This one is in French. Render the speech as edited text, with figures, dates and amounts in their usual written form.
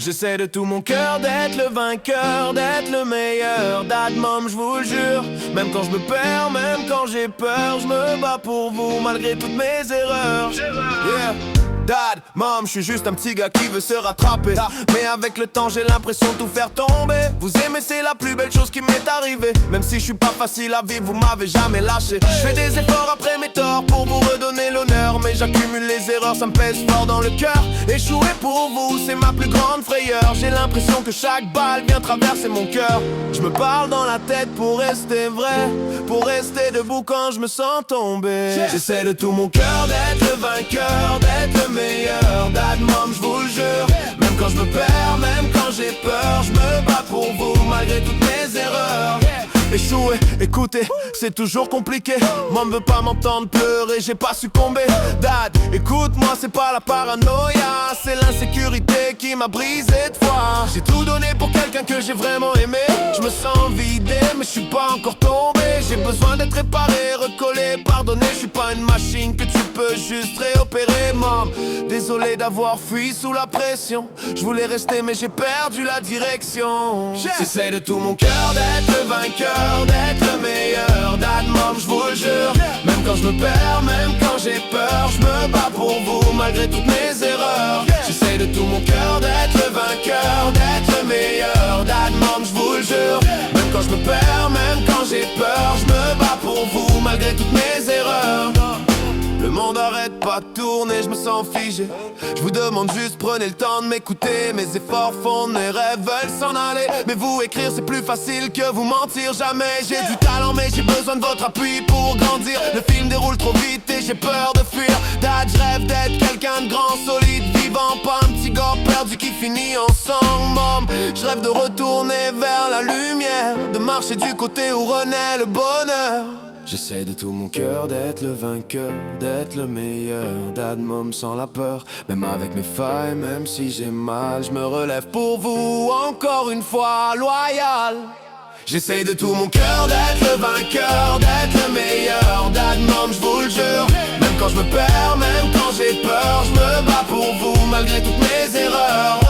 J'essaie de tout mon cœur d'être le vainqueur, d'être le meilleur. Dad, mom, je vous le jure. Même quand je me perds, même quand j'ai peur, je me bats pour vous malgré toutes mes erreurs. Yeah. Dad, mom, je suis juste un petit gars qui veut se rattraper. Mais avec le temps j'ai l'impression de tout faire tomber. Vous aimez, c'est la plus belle chose qui m'est arrivée. Même si je suis pas facile à vivre, vous m'avez jamais lâché. Je fais des efforts après mes torts pour vous redonner l'honneur. Mais j'accumule les erreurs, ça me pèse fort dans le cœur. Échouer pour vous, c'est ma plus grande frayeur. J'ai l'impression que chaque balle vient traverser mon cœur. Je me parle dans la tête pour rester vrai, pour rester debout quand je me sens tomber. J'essaie de tout mon cœur d'être le vainqueur, d'être le meilleur. Dad, mom, je vous le jure. Même quand je me perds, même quand j'ai peur, je me bats pour vous malgré toutes mes erreurs. Échouer, écoutez, c'est toujours compliqué. Mom veut pas m'entendre pleurer, j'ai pas succombé. Dad, écoute-moi, c'est pas la paranoïa, c'est l'insécurité qui m'a brisé de foi. J'ai tout donné pour quelqu'un que j'ai vraiment aimé. Je me sens vidé, mais je suis pas encore tombé. J'ai besoin d'être réparé, recollé, pardonné. Je suis pas une machine que tu peux juste réopérer, mom. Désolé d'avoir fui sous la pression. Je voulais rester mais j'ai perdu la direction. J'essaie de tout mon cœur d'être le vainqueur, d'être le meilleur. Dad, mom, je vous le jure. Même quand je me perds, même quand j'ai peur, je me bats pour vous malgré toutes mes erreurs. J'essaie de tout mon cœur d'être le vainqueur, d'être le meilleur. Dad, mom, je vous le jure. Même quand je me perds, même quand j'ai peur, je me bats pour vous malgré toutes mes erreurs. Le monde arrête pas de tourner, je me sens figé. Je vous demande juste, prenez le temps de m'écouter. Mes efforts fondent, mes rêves veulent s'en aller. Mais vous écrire c'est plus facile que vous mentir. Jamais j'ai du talent mais j'ai besoin de votre appui pour grandir. Le film déroule trop vite et j'ai peur de fuir. Dad, je rêve d'être quelqu'un de grand, solide, vivant. Pas un petit gars perdu qui finit en sang, mom. Je rêve de retourner vers la lumière, de marcher du côté où renaît le bonheur. J'essaie de tout mon cœur d'être le vainqueur, d'être le meilleur. Dad, mom, sans la peur, même avec mes failles, même si j'ai mal, je me relève pour vous, encore une fois, loyal. J'essaie de tout mon cœur d'être le vainqueur, d'être le meilleur. Dad, mom, je vous le jure. Même quand je me perds, même quand j'ai peur, je me bats pour vous malgré toutes mes erreurs.